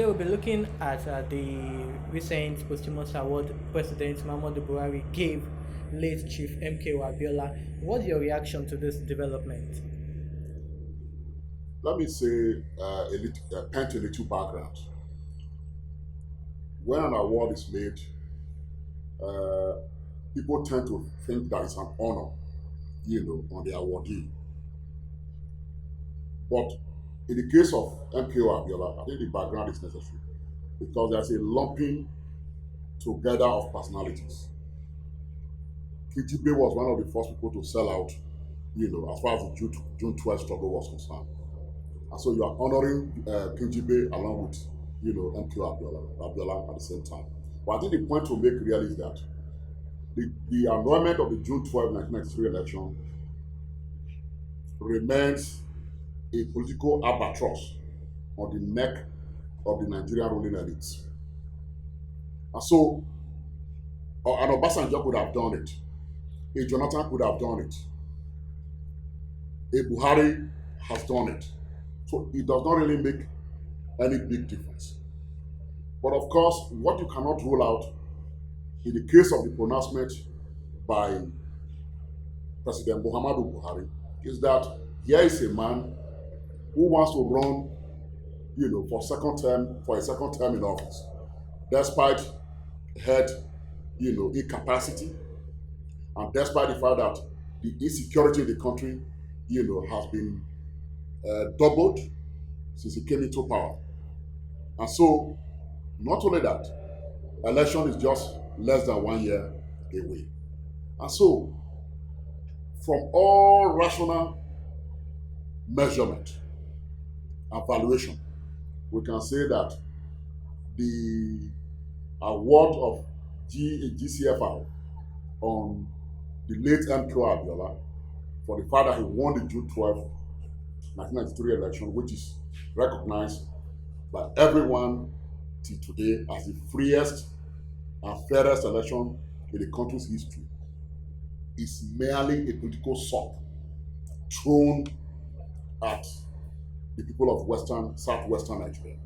today we'll be looking at the recent posthumous award President Muhammadu Buhari gave late Chief MKO Abiola. What's your reaction to this development? Let me say paint a little background. When an award is made, uh, people tend to think that it's an honor, on the awardee. But in the case of MKO Abiola, I think the background is necessary because there's a lumping together of personalities. Kijibe was one of the first people to sell out, as far as the June 12th struggle was concerned. And so you are honoring Kijibe along with, MKO Abiola at the same time. But I think the point to make really is that the annulment of the June 12, 1993 election remains a political albatross on the neck of the Nigerian ruling elites. And so, an Obasanjo could have done it, a Jonathan could have done it, a Buhari has done it. So it does not really make any big difference. But of course, what you cannot rule out in the case of the pronouncement by President Muhammadu Buhari is that here is a man who wants to run, for a second term in office, despite head, incapacity, and despite the fact that the insecurity in the country, has been doubled since he came into power. And so, not only that, election is just less than 1 year away. And so, from all rational measurement and valuation, we can say that the award of GCFR on the late MKO Abiola for the fact that he won the June 12, 1993 election, which is recognized by everyone till today as the freest and fairest election in the country's history, is merely a political sop thrown at the people of southwestern Nigeria.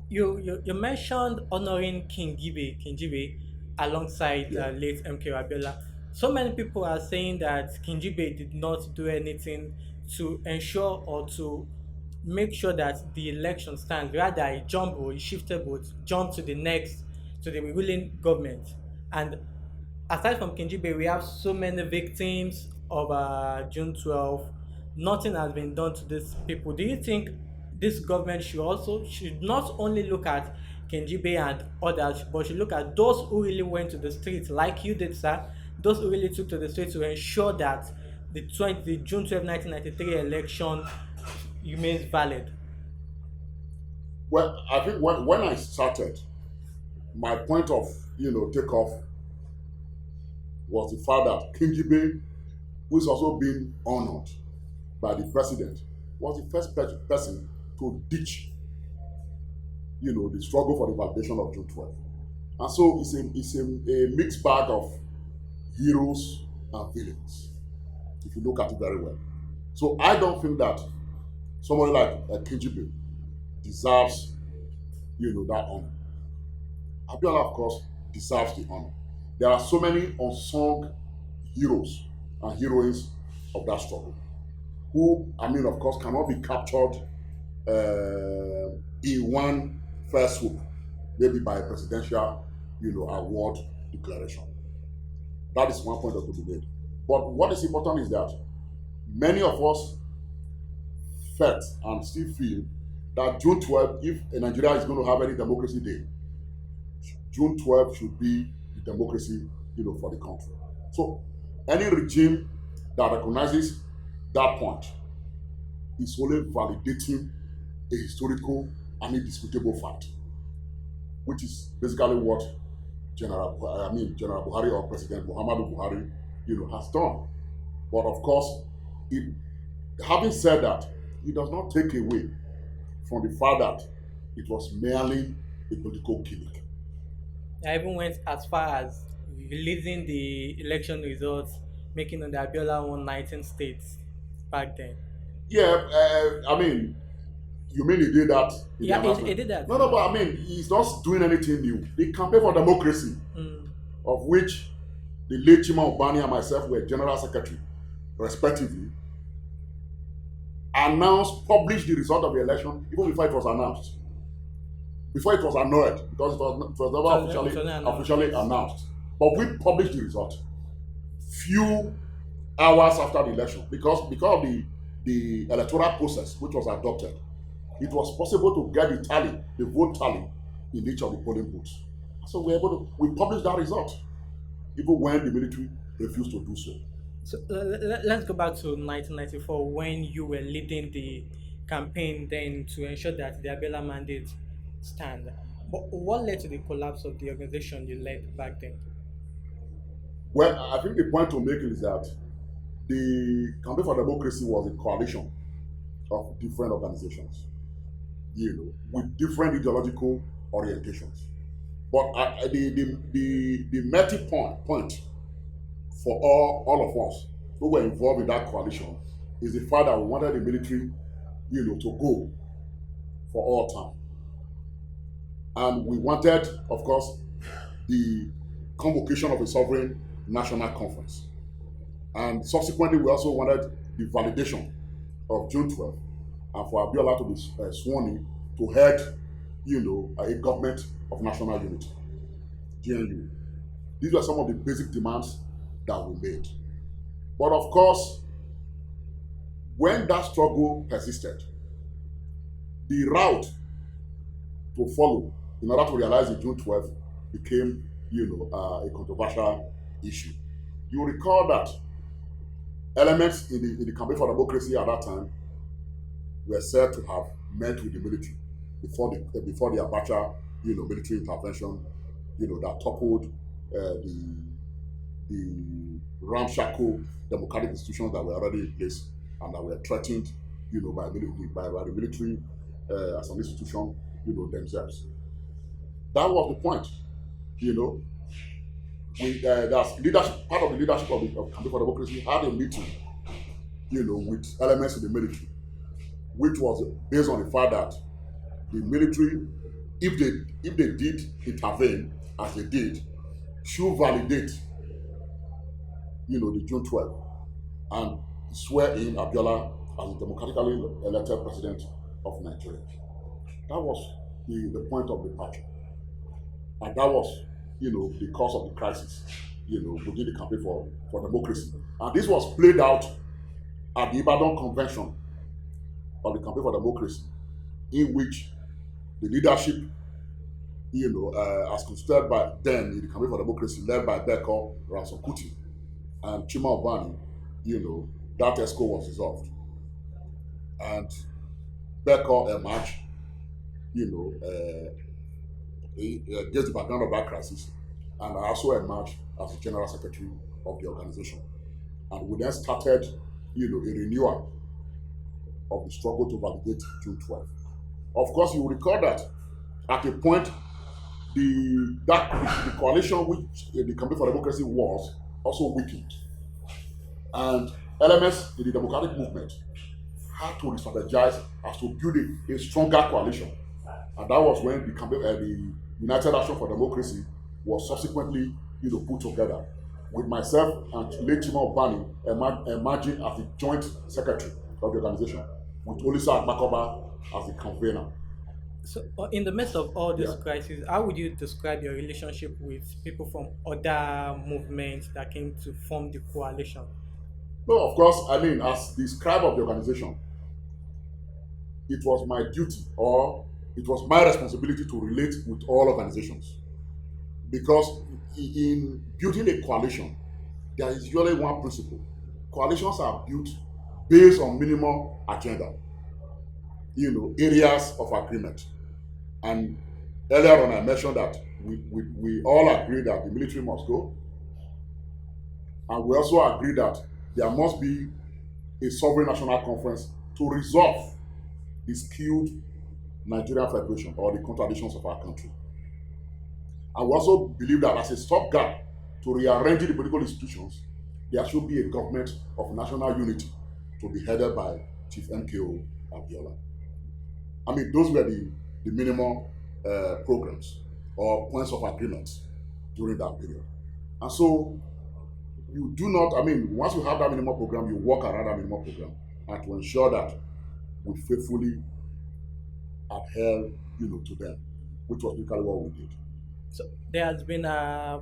You mentioned honoring King Gibe alongside Yeah. late MK Abiola. So many people are saying that King Gibe did not do anything to ensure or to make sure that the election stands. Rather, he shifted both, jumped to the next, to the ruling government. And aside from Kinjibe, we have so many victims of June 12th. Nothing has been done to these people. Do you think this government should not only look at Kinjibe and others, but should look at those who really went to the streets, like you did, sir? Those who really took to the streets to ensure that the June 12, 1993 election remains valid. Well, I think when I started, my point of takeoff was the fact that Kingibe, who is also being honored by the president, was the first person to ditch, the struggle for the validation of June 12. And so it's a mixed bag of heroes and villains, if you look at it very well. So I don't think that somebody like Kingibe deserves, that honor. Abiola, of course, deserves the honor. There are so many unsung heroes and heroines of that struggle who, of course, cannot be captured in one fell swoop, maybe by a presidential, award declaration. That is one point that could be made. But what is important is that many of us felt and still feel that June 12th, if Nigeria is going to have any democracy day, June 12th should be the democracy, for the country. So any regime that recognizes that point is only validating a historical and indisputable fact, which is basically what General Buhari or President Muhammadu Buhari, has done. But of course, having said that, it does not take away from the fact that it was merely a political gimmick. I even went as far as releasing the election results, making on the Abiola won 19 states back then. Yeah, You mean he did that in the Yeah, he announcement? did that. No, no, but I mean, he's not doing anything new. The campaign for democracy, Mm. of which the late Chief MKO Abiola and myself were general secretary, respectively, announced, published the result of the election even before it was announced. Before it was annulled, because it was never It was officially not announced, officially yes. announced. But we published the result few hours after the election, because of the electoral process which was adopted. It was possible to get the vote tally in each of the polling booths. So we published that result, even when the military refused to do so. So let's go back to 1994 when you were leading the campaign then to ensure that the Abiola mandate stand. But what led to the collapse of the organization you led back then? Well, I think the point to make is that the Campaign for Democracy was a coalition of different organizations, with different ideological orientations. But the melting point for all of us who were involved in that coalition is the fact that we wanted the military, to go for all time. And we wanted, of course, the convocation of a sovereign national conference. And subsequently, we also wanted the validation of June 12th and for Abiola to be sworn in to head, a government of national unity, GNU. These were some of the basic demands that we made. But of course, when that struggle persisted, the route to follow in order to realize the June 12th became, a controversial issue. You recall that elements in the campaign for democracy at that time were said to have met with the military before the Abacha, military intervention, that toppled the ramshackle democratic institutions that were already in place and that were threatened, by the military as an institution, themselves. That was the point, you know. That's leadership. Part of the leadership of Campaign for Democracy had a meeting, with elements of the military, which was based on the fact that the military, if they did intervene as they did, should validate, the June 12th and swear in Abiola as the democratically elected president of Nigeria. That was the point of departure. And that was, the cause of the crisis, within the campaign for democracy. And this was played out at the Ibadan Convention of the Campaign for Democracy, in which the leadership, as constituted by then in the Campaign for Democracy, led by Beko Ransom Kuti and Chima Obani, that ESCO was dissolved. And Beko emerged, against the background of that crisis, and I also emerged as the general secretary of the organization. And we then started, a renewal of the struggle to validate June 12th. Of course, you will recall that at a point, the coalition which the Campaign for Democracy was also weakened, and elements in the democratic movement had to re-strategize as to build a stronger coalition. And that was when the United Action for Democracy was subsequently, put together, with myself and late Chief MKO Abiola emerging as the joint secretary of the organization, with Olisa Agbakoba as the convener. So, in the midst of all this Yeah. crisis, how would you describe your relationship with people from other movements that came to form the coalition? No, of course, I mean, as the scribe of the organization, it was my duty, or it was my responsibility, to relate with all organizations. Because in building a coalition, there is usually one principle. Coalitions are built based on minimum agenda, areas of agreement. And earlier on, I mentioned that we all agree that the military must go, and we also agree that there must be a sovereign national conference to resolve the skilled Nigerian Federation or the contradictions of our country. And we also believe that as a stopgap to rearranging the political institutions, there should be a government of national unity to be headed by Chief MKO Abiola. I mean, those were the minimum programs or points of agreement during that period. And so you do not, I mean, once you have that minimum program, you work around that minimum program and to ensure that we faithfully adhere, to them, which was basically what we did. So there has been a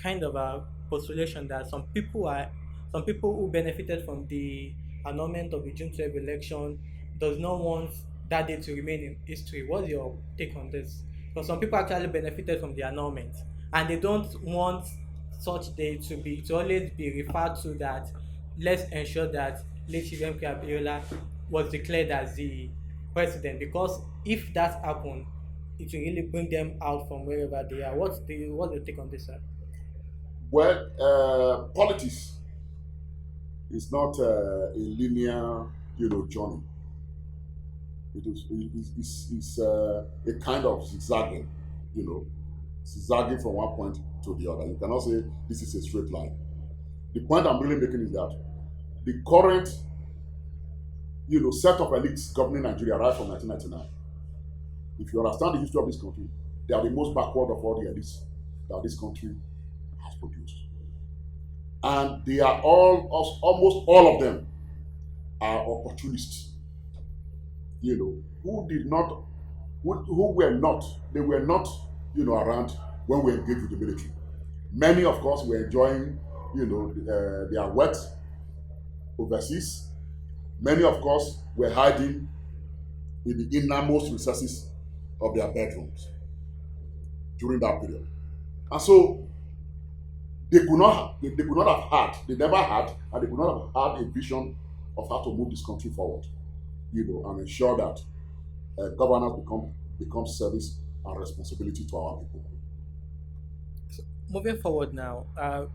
kind of a postulation that some people who benefited from the annulment of the June 12 election does not want that day to remain in history. What's your take on this? Because some people actually benefited from the annulment and they don't want such day to always be referred to that let's ensure that late Chief MKO Abiola was declared as the president because if that happened it will really bring them out from wherever they are. What's your take on this, sir? Well, politics is not a linear, journey. It's a kind of zigzagging, you know, zigzagging from one point to the other. You cannot say this is a straight line. The point I'm really making is that the current, set of elites governing Nigeria right from 1999. If you understand the history of this country, they are the most backward of all the elites that this country has produced, and they are almost all of them are opportunists. Who did not, who were not, they were not, around when we engaged with the military. Many, of course, were enjoying, their wealth overseas. Many, of course, were hiding in the innermost recesses of their bedrooms during that period. And so they could not have had, they never had, and they could not have had a vision of how to move this country forward, and ensure that governance becomes service and responsibility to our people. Moving forward now,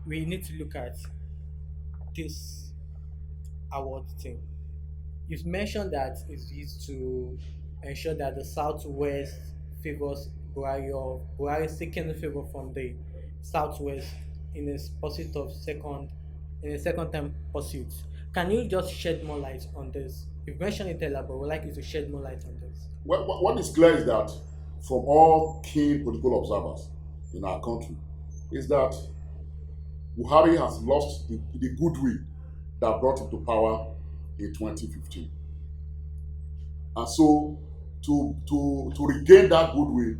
we need to look at this award thing. You've mentioned that it's used to ensure that the Southwest favors Buhari or Buhari seeking favor from the Southwest in his pursuit of in a second time pursuit. Can you just shed more light on this? You've mentioned it earlier, but we'd like you to shed more light on this. What is clear is that from all keen political observers in our country is that Buhari has lost the goodwill that brought him to power in 2015. And so to regain that goodwill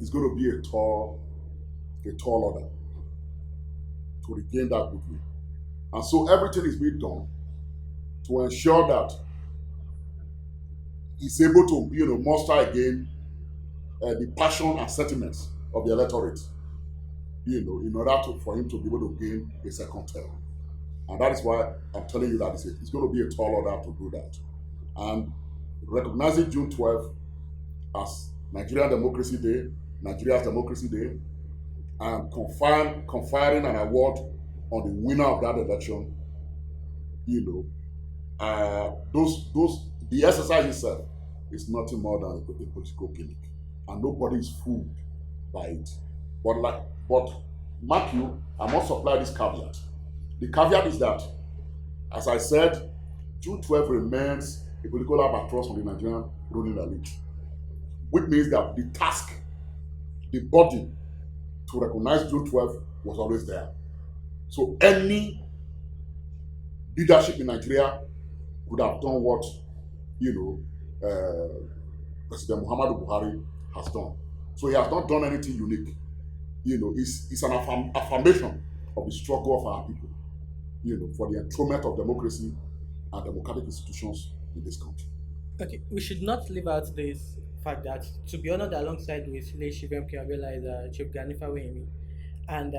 is going to be a tall order to regain that goodwill. And so everything is being done to ensure that he's able to, muster again the passion and sentiments of the electorate, in order for him to be able to gain a second term. And that is why I'm telling you that it's going to be a tall order to do that. And recognizing June 12th as Nigeria's Democracy Day, and conferring an award on the winner of that election, the exercise itself is nothing more than a political gimmick, and nobody is fooled by it. But mark you, I must supply this caveat. The caveat is that, as I said, June 12 remains a political albatross on the Nigerian ruling elite, which means that the task, the body to recognize June 12 was always there. So any leadership in Nigeria could have done what, President Muhammadu Buhari has done. So he has not done anything unique. It's an affirmation of the struggle of our people, for the enthronement of democracy and democratic institutions in this country. Okay, we should not leave out this fact that to be honored alongside with late Chief MKO Abiola is Chief Ganifa Wemi. And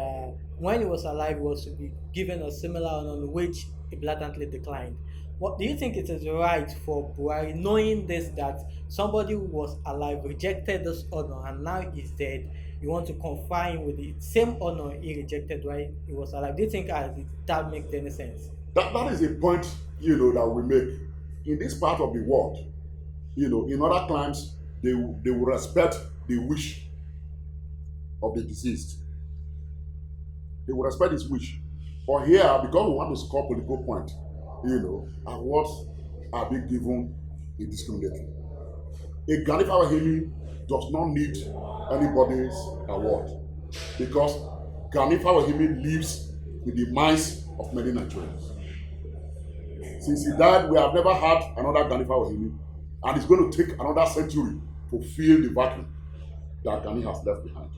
when he was alive, he was to be given a similar honor, which he blatantly declined. What do you think it is right for Buhari, knowing this that somebody who was alive rejected this honor and now he's dead? You want to confer him with the same honor he rejected while he was alive? Do you think that makes any sense? That is a point, that we make in this part of the world. In other climes, they will respect the wish of the deceased. They will respect his wish. But here, because we want to score political point, awards are being given indiscriminately. A Gani Fawahimi does not need anybody's award because Gani Fawahimi lives in the minds of many Nigerians. Since he died, we have never had another Gani Fawahimi, and it's going to take another century to fill the vacuum that Gani has left behind.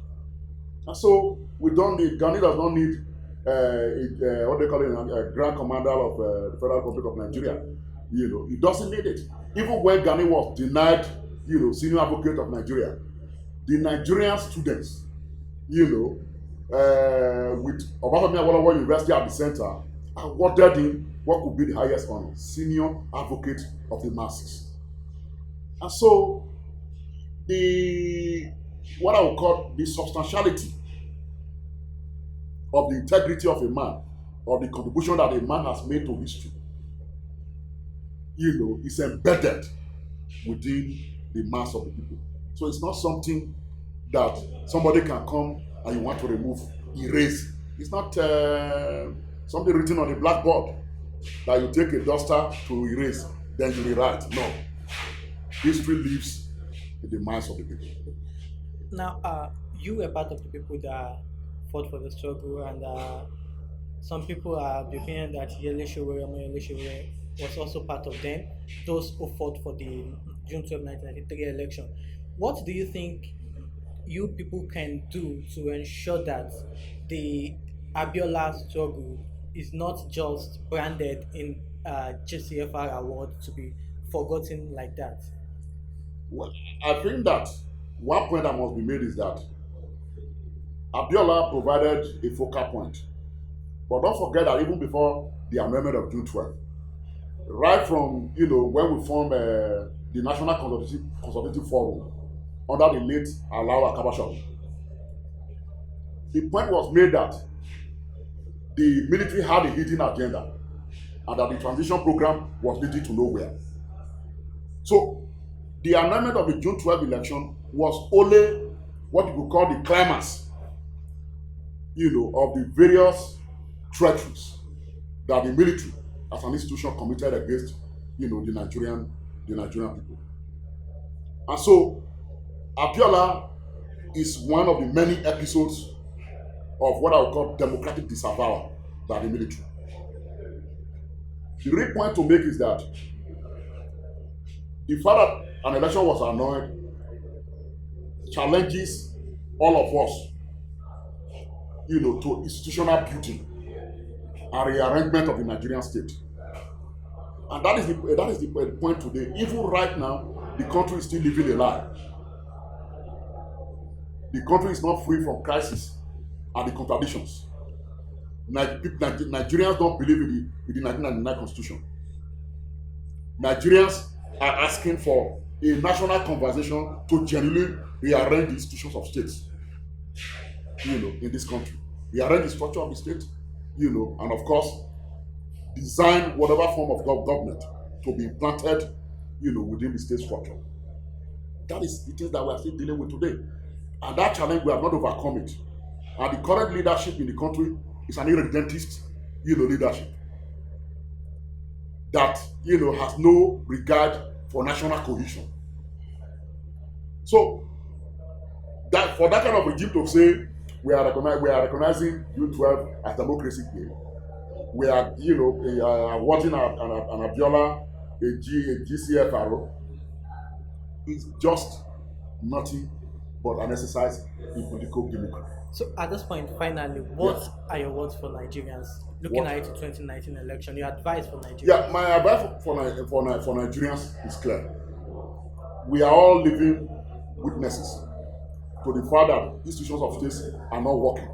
And so we don't need, Gani does not need what they call it, a grand commander of the Federal Republic of Nigeria. He doesn't need it. Even when Gani was denied, senior advocate of Nigeria, the Nigerian students, with Obafemi Awolowo University at the center, awarded him what could be the highest honor, senior advocate of the masses. And so the what I would call the substantiality of the integrity of a man, or the contribution that a man has made to history, is embedded within the mass of the people. So it's not something that somebody can come and you want to remove, erase. It's not something written on a blackboard that you take a duster to erase, then you rewrite. No. History lives in the minds of the people. Now, you were part of the people that fought for the struggle, and some people are of the opinion that Yele Sowore was also part of them, those who fought for the June 12, 1993 election. What do you think you people can do to ensure that the Abiola struggle is not just branded in JCFR award to be forgotten like that? Well, I think that one point that must be made is that Abiola provided a focal point. But don't forget that even before the amendment of June 12th, right from when we formed the National Consultative Forum under the late Alawa Kabashaw, the point was made that the military had a hidden agenda and that the transition program was leading to nowhere. So the amendment of the June 12 election was only what you could call the climax, of the various treacheries that the military as an institution committed against, the Nigerian people. And so Abiola is one of the many episodes of what I would call democratic disavowal by the military. The real point to make is that the fact that an election was annulled challenges all of us, to institutional building and rearrangement of the Nigerian state. And that is the point today. Even right now, the country is still living a lie. The country is not free from crisis and the contradictions. Nigerians don't believe in the 1999 constitution. Nigerians are asking for a national conversation to genuinely rearrange the institutions of states, in this country. Rearrange the structure of the state, and of course, design whatever form of government to be implanted, within the state structure. That is the things that we are still dealing with today. And that challenge, we have not overcome it. And the current leadership in the country is an irredentist, leadership that, has no regard for national cohesion. So, that for that kind of regime to say we are recognizing June 12 as democracy day, we are, awarding an Abiola a GCFRO, is just nothing but an exercise in political gimmickry. So at this point, finally, what Yes. are your words for Nigerians looking What? ahead to 2019 election? Your advice for Nigerians? Yeah, my advice for Nigerians is clear. We are all living witnesses to the fact that institutions of states are not working.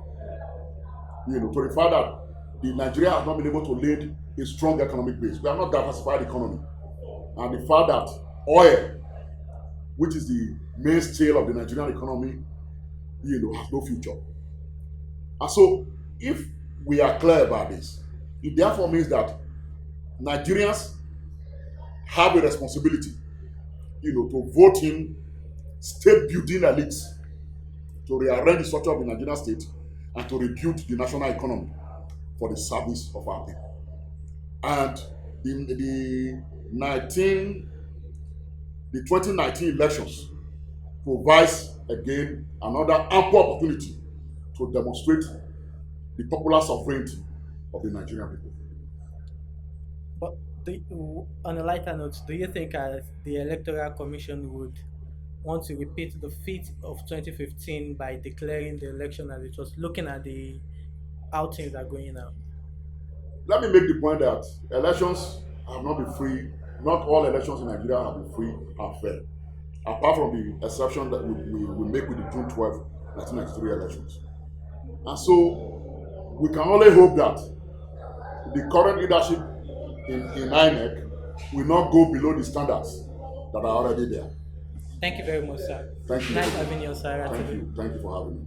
To the fact that the Nigeria has not been able to lay a strong economic base. We have not diversified the economy. And the fact that oil, which is the mainstay of the Nigerian economy, has no future. And so, if we are clear about this, it therefore means that Nigerians have a responsibility, to vote in state building elites to rearrange the structure of the Nigerian state and to rebuild the national economy for the service of our people. And the the 2019 elections provides again another ample opportunity to demonstrate the popular sovereignty of the Nigerian people. But on a lighter note, do you think the Electoral Commission would want to repeat the feat of 2015 by declaring the election as it was, looking at the how things are going now? Let me make the point that elections have not been free. Not all elections in Nigeria have been free and fair, apart from the exception that we make with the June 12th, 1993 elections. And so we can only hope that the current leadership in INEC will not go below the standards that are already there. Thank you very much, sir. Thank you. Nice having you, Sarah, Thank today. you. Thank you for having me.